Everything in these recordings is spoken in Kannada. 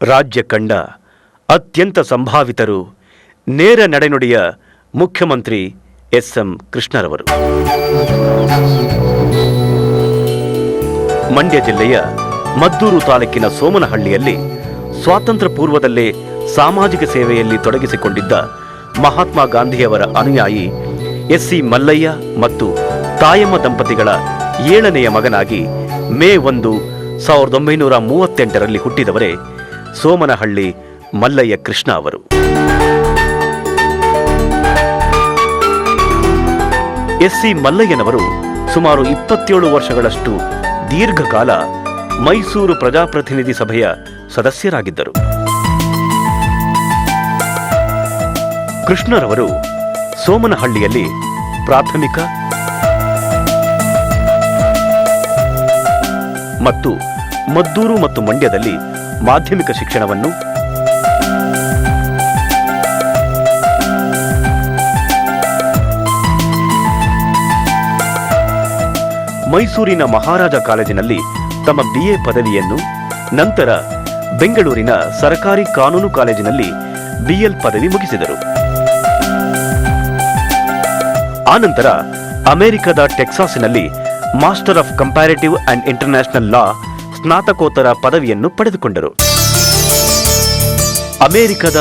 ರಾಜ್ಯ ಕಂಡ ಅತ್ಯಂತ ಸಂಭಾವಿತರು, ನೇರ ನಡೆನುಡಿಯ ಮುಖ್ಯಮಂತ್ರಿ ಎಸ್.ಎಂ. ಕೃಷ್ಣರವರು. ಮಂಡ್ಯ ಜಿಲ್ಲೆಯ ಮದ್ದೂರು ತಾಲೂಕಿನ ಸೋಮನಹಳ್ಳಿಯಲ್ಲಿ ಸ್ವಾತಂತ್ರ್ಯ ಪೂರ್ವದಲ್ಲೇ ಸಾಮಾಜಿಕ ಸೇವೆಯಲ್ಲಿ ತೊಡಗಿಸಿಕೊಂಡಿದ್ದ ಮಹಾತ್ಮ ಗಾಂಧಿಯವರ ಅನುಯಾಯಿ ಎಸ್.ಸಿ. ಮಲ್ಲಯ್ಯ ಮತ್ತು ತಾಯಮ್ಮ ದಂಪತಿಗಳ 7ನೆಯ ಮಗನಾಗಿ ಮೇ 1, 1938ರಲ್ಲಿ ಹುಟ್ಟಿದವರೇ ಸೋಮನಹಳ್ಳಿ ಮಲ್ಲಯ್ಯ ಕೃಷ್ಣ ಅವರು. ಎಸ್.ಸಿ. ಮಲ್ಲಯ್ಯನವರು ಸುಮಾರು 27 ವರ್ಷಗಳಷ್ಟು ದೀರ್ಘಕಾಲ ಮೈಸೂರು ಪ್ರಜಾಪ್ರತಿನಿಧಿ ಸಭೆಯ ಸದಸ್ಯರಾಗಿದ್ದರು. ಕೃಷ್ಣರವರು ಸೋಮನಹಳ್ಳಿಯಲ್ಲಿ ಪ್ರಾಥಮಿಕ ಮತ್ತು ಮದ್ದೂರು ಮತ್ತು ಮಂಡ್ಯದಲ್ಲಿ ಮಾಧ್ಯಮಿಕ ಶಿಕ್ಷಣವನ್ನು, ಮೈಸೂರಿನ ಮಹಾರಾಜ ಕಾಲೇಜಿನಲ್ಲಿ ತಮ್ಮ BA ಪದವಿಯನ್ನು, ನಂತರ ಬೆಂಗಳೂರಿನ ಸರಕಾರಿ ಕಾನೂನು ಕಾಲೇಜಿನಲ್ಲಿ BL ಪದವಿ ಮುಗಿಸಿದರು. ಆನಂತರ ಅಮೆರಿಕದ ಟೆಕ್ಸಾಸ್ನಲ್ಲಿ master of comparative and international law ಸ್ನಾತಕೋತ್ತರ ಪದವಿಯನ್ನು ಪಡೆದುಕೊಂಡರು. ಅಮೆರಿಕದ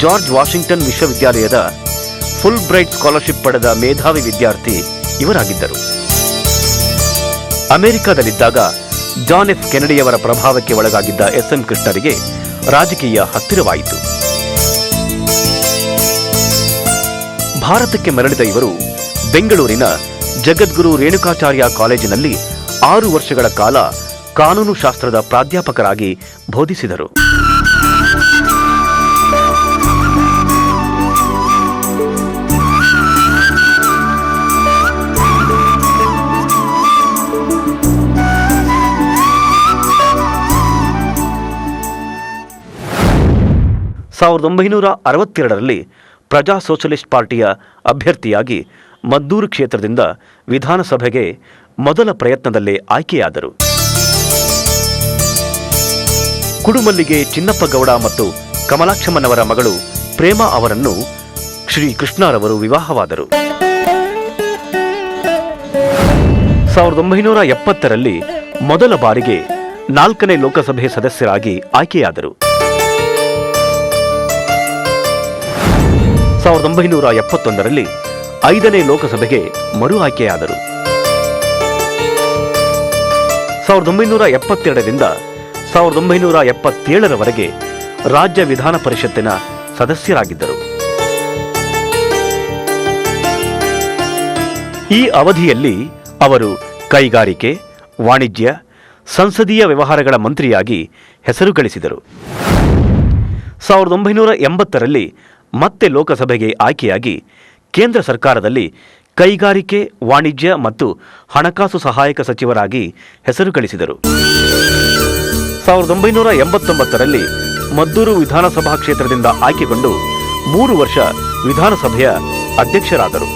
ಜಾರ್ಜ್ ವಾಷಿಂಗ್ಟನ್ ವಿಶ್ವವಿದ್ಯಾಲಯದ ಫುಲ್ ಬ್ರೈಟ್ ಸ್ಕಾಲರ್ಶಿಪ್ ಪಡೆದ ಮೇಧಾವಿ ವಿದ್ಯಾರ್ಥಿ ಇವರಾಗಿದ್ದರು. ಅಮೆರಿಕದಲ್ಲಿದ್ದಾಗ ಜಾನ್ ಎಫ್ ಕೆನಡಿಯವರ ಪ್ರಭಾವಕ್ಕೆ ಒಳಗಾಗಿದ್ದ ಎಸ್.ಎಂ. ಕೃಷ್ಣರಿಗೆ ರಾಜಕೀಯ ಹತ್ತಿರವಾಯಿತು. ಭಾರತಕ್ಕೆ ಮರಳಿದ ಇವರು ಬೆಂಗಳೂರಿನ ಜಗದ್ಗುರು ರೇಣುಕಾಚಾರ್ಯ ಕಾಲೇಜಿನಲ್ಲಿ 6 ವರ್ಷಗಳ ಕಾಲ ಕಾನೂನು ಶಾಸ್ತ್ರದ ಪ್ರಾಧ್ಯಾಪಕರಾಗಿ ಬೋಧಿಸಿದರು. ಸಾವಿರದ 1962ರಲ್ಲಿ ಪ್ರಜಾ ಸೋಷಲಿಸ್ಟ್ ಪಾರ್ಟಿಯ ಅಭ್ಯರ್ಥಿಯಾಗಿ ಮದ್ದೂರು ಕ್ಷೇತ್ರದಿಂದ ವಿಧಾನಸಭೆಗೆ ಮೊದಲ ಪ್ರಯತ್ನದಲ್ಲೇ ಆಯ್ಕೆಯಾದರು. ಕುಡುಮಲ್ಲಿಗೆ ಚಿನ್ನಪ್ಪಗೌಡ ಮತ್ತು ಕಮಲಾಕ್ಷಮ್ಮನವರ ಮಗಳು ಪ್ರೇಮಾ ಅವರನ್ನು ಶ್ರೀ ಕೃಷ್ಣರವರು ವಿವಾಹವಾದರು. 1970ರಲ್ಲಿ ಮೊದಲ ಬಾರಿಗೆ 4ನೇ ಲೋಕಸಭೆ ಸದಸ್ಯರಾಗಿ ಆಯ್ಕೆಯಾದರು. 1971ರಲ್ಲಿ 5ನೇ ಲೋಕಸಭೆಗೆ ಮರು ಆಯ್ಕೆಯಾದರು. 1972ರಿಂದ 1977ರವರೆಗೆ ರಾಜ್ಯ ವಿಧಾನ ಪರಿಷತ್ತಿನ ಸದಸ್ಯರಾಗಿದ್ದರು. ಈ ಅವಧಿಯಲ್ಲಿ ಅವರು ಕೈಗಾರಿಕೆ, ವಾಣಿಜ್ಯ, ಸಂಸದೀಯ ವ್ಯವಹಾರಗಳ ಮಂತ್ರಿಯಾಗಿ ಹೆಸರು ಗಳಿಸಿದರು. 1980ರಲ್ಲಿ ಮತ್ತೆ ಲೋಕಸಭೆಗೆ ಆಯ್ಕೆಯಾಗಿ ಕೇಂದ್ರ ಸರ್ಕಾರದಲ್ಲಿ ಕೈಗಾರಿಕೆ, ವಾಣಿಜ್ಯ ಮತ್ತು ಹಣಕಾಸು ಸಹಾಯಕ ಸಚಿವರಾಗಿ ಹೆಸರು ಗಳಿಸಿದರು. 1989ರಲ್ಲಿ ಮದ್ದೂರು ವಿಧಾನಸಭಾ ಕ್ಷೇತ್ರದಿಂದ ಆಯ್ಕೆಗೊಂಡು 3 ವರ್ಷ ವಿಧಾನಸಭೆಯ ಅಧ್ಯಕ್ಷರಾದರು.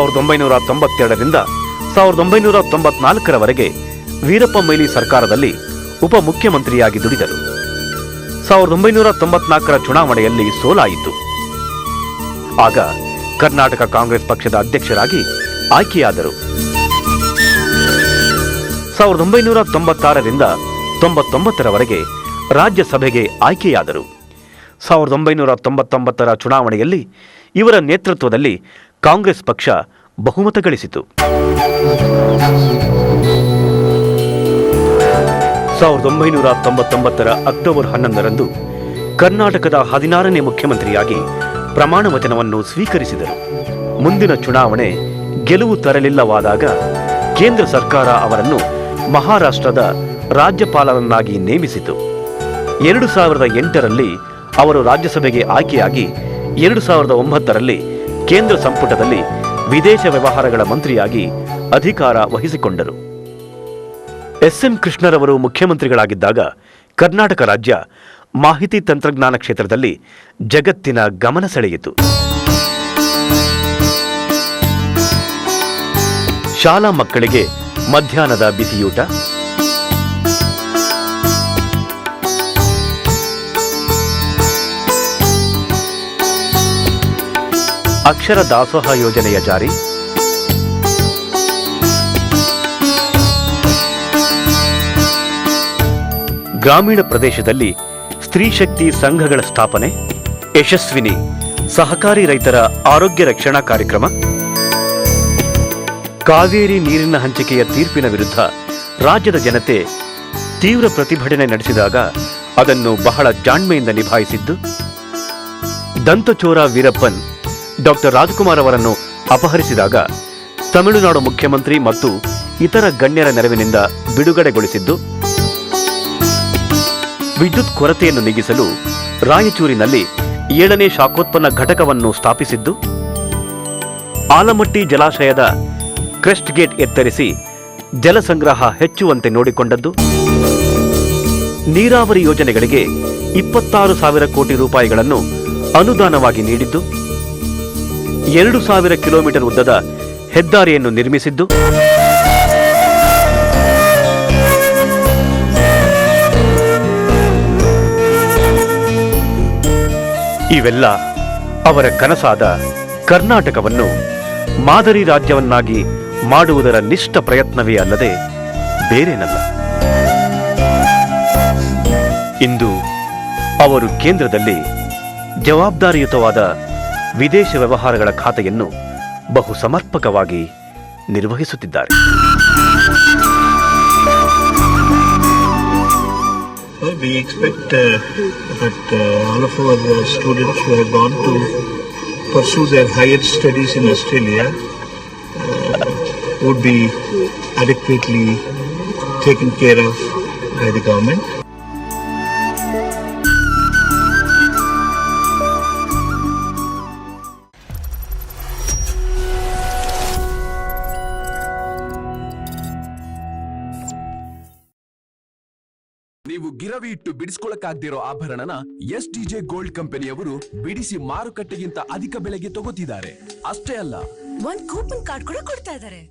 1992ರಿಂದ 1994ರವರೆಗೆ ವೀರಪ್ಪ ಮೊಯ್ಲಿ ಸರ್ಕಾರದಲ್ಲಿ ಉಪಮುಖ್ಯಮಂತ್ರಿಯಾಗಿ ದುಡಿದರು. 1994ರ ಚುನಾವಣೆಯಲ್ಲಿ ಸೋಲಾಯಿತು. ಆಗ ಕರ್ನಾಟಕ ಕಾಂಗ್ರೆಸ್ ಪಕ್ಷದ ಅಧ್ಯಕ್ಷರಾಗಿ ಆಯ್ಕೆಯಾದರು. 1996ರಿಂದ 99ರವರೆಗೆ ರಾಜ್ಯಸಭೆಗೆ ಆಯ್ಕೆಯಾದರು. 1999ರ ಚುನಾವಣೆಯಲ್ಲಿ ಇವರ ನೇತೃತ್ವದಲ್ಲಿ ಕಾಂಗ್ರೆಸ್ ಪಕ್ಷ ಬಹುಮತ ಗಳಿಸಿತು. 1999ರ ಅಕ್ಟೋಬರ್ 11ರಂದು ಕರ್ನಾಟಕದ 16ನೇ ಮುಖ್ಯಮಂತ್ರಿಯಾಗಿ ಪ್ರಮಾಣ ವಚನವನ್ನು ಸ್ವೀಕರಿಸಿದರು. ಮುಂದಿನ ಚುನಾವಣೆ ಗೆಲುವು ತರಲಿಲ್ಲವಾದಾಗ ಕೇಂದ್ರ ಸರ್ಕಾರ ಅವರನ್ನು ಮಹಾರಾಷ್ಟ್ರದ ರಾಜ್ಯಪಾಲರನ್ನಾಗಿ ನೇಮಿಸಿತು. 2008ರಲ್ಲಿ ಅವರು ರಾಜ್ಯಸಭೆಗೆ ಆಯ್ಕೆಯಾಗಿ 2009ರಲ್ಲಿ ಕೇಂದ್ರ ಸಂಪುಟದಲ್ಲಿ ವಿದೇಶ ವ್ಯವಹಾರಗಳ ಮಂತ್ರಿಯಾಗಿ ಅಧಿಕಾರ ವಹಿಸಿಕೊಂಡರು. ಎಸ್.ಎಂ. ಕೃಷ್ಣರವರು ಮುಖ್ಯಮಂತ್ರಿಗಳಾಗಿದ್ದಾಗ ಕರ್ನಾಟಕ ರಾಜ್ಯ ಮಾಹಿತಿ ತಂತ್ರಜ್ಞಾನ ಕ್ಷೇತ್ರದಲ್ಲಿ ಜಗತ್ತಿನ ಗಮನ ಸೆಳೆಯಿತು. ಶಾಲಾ ಮಕ್ಕಳಿಗೆ ಮಧ್ಯಾಹ್ನದ ಬಿಸಿಯೂಟ, ಅಕ್ಷರ ದಾಸೋಹ ಯೋಜನೆಯ ಜಾರಿ, ಗ್ರಾಮೀಣ ಪ್ರದೇಶದಲ್ಲಿ ಸ್ತ್ರೀ ಶಕ್ತಿ ಸಂಘಗಳ ಸ್ಥಾಪನೆ, ಯಶಸ್ವಿನಿ ಸಹಕಾರಿ ರೈತರ ಆರೋಗ್ಯ ರಕ್ಷಣಾ ಕಾರ್ಯಕ್ರಮ, ಕಾವೇರಿ ನೀರಿನ ಹಂಚಿಕೆಯ ತೀರ್ಪಿನ ವಿರುದ್ಧ ರಾಜ್ಯದ ಜನತೆ ತೀವ್ರ ಪ್ರತಿಭಟನೆ ನಡೆಸಿದಾಗ ಅದನ್ನು ಬಹಳ ಜಾಣ್ಮೆಯಿಂದ ನಿಭಾಯಿಸಿದ್ದು, ದಂತಚೋರ ವೀರಪ್ಪನ್ ಡಾಕ್ಟರ್ ರಾಜ್ಕುಮಾರ್ ಅವರನ್ನು ಅಪಹರಿಸಿದಾಗ ತಮಿಳುನಾಡು ಮುಖ್ಯಮಂತ್ರಿ ಮತ್ತು ಇತರ ಗಣ್ಯರ ನೆರವಿನಿಂದ ಬಿಡುಗಡೆಗೊಳಿಸಿದ್ದು, ವಿದ್ಯುತ್ ಕೊರತೆಯನ್ನು ನೀಗಿಸಲು ರಾಯಚೂರಿನಲ್ಲಿ 7ನೇ ಶಾಖೋತ್ಪನ್ನ ಘಟಕವನ್ನು ಸ್ಥಾಪಿಸಿದ್ದು, ಆಲಮಟ್ಟಿ ಜಲಾಶಯದ ಕ್ರೆಸ್ಟ್ ಗೇಟ್ ಎತ್ತರಿಸಿ ಜಲಸಂಗ್ರಹ ಹೆಚ್ಚುವಂತೆ ನೋಡಿಕೊಂಡದ್ದು, ನೀರಾವರಿ ಯೋಜನೆಗಳಿಗೆ 26,000 ಕೋಟಿ ರೂಪಾಯಿಗಳನ್ನು ಅನುದಾನವಾಗಿ ನೀಡಿದ್ದು, 2,000 ಕಿಲೋಮೀಟರ್ ಉದ್ದದ ಹೆದ್ದಾರಿಯನ್ನು ನಿರ್ಮಿಸಿದ್ದು, ಇವೆಲ್ಲ ಅವರ ಕನಸಾದ ಕರ್ನಾಟಕವನ್ನು ಮಾದರಿ ರಾಜ್ಯವನ್ನಾಗಿ ಮಾಡುವುದರ ನಿಷ್ಠ ಪ್ರಯತ್ನವೇ ಅಲ್ಲದೆ ಬೇರೇನಲ್ಲ. ಇಂದು ಅವರು ಕೇಂದ್ರದಲ್ಲಿ ಜವಾಬ್ದಾರಿಯುತವಾದ ವಿದೇಶ ವ್ಯವಹಾರಗಳ ಖಾತೆಯನ್ನು ಬಹು ಸಮರ್ಪಕವಾಗಿ ನಿರ್ವಹಿಸುತ್ತಿದ್ದಾರೆ. We expect that all of our students who have gone to pursue their higher studies in Australia would be adequately taken care of by the government. ನೀವು ಗಿರವಿ ಇಟ್ಟು ಬಿಡಿಸ್ಕೊಳಕ್ಕಾಗ್ದಿರೋ ಆಭರಣನ SDJ ಗೋಲ್ಡ್ ಕಂಪನಿಯವರು ಬಿಡಿಸಿ ಮಾರುಕಟ್ಟೆಗಿಂತ ಅಧಿಕ ಬೆಲೆಗೆ ತಗೋತಿದ್ದಾರೆ. ಅಷ್ಟೇ ಅಲ್ಲ, ಒಂದು ಕೂಪನ್ ಕಾರ್ಡ್ ಕೂಡ ಕೊಡ್ತಾ ಇದ್ದಾರೆ.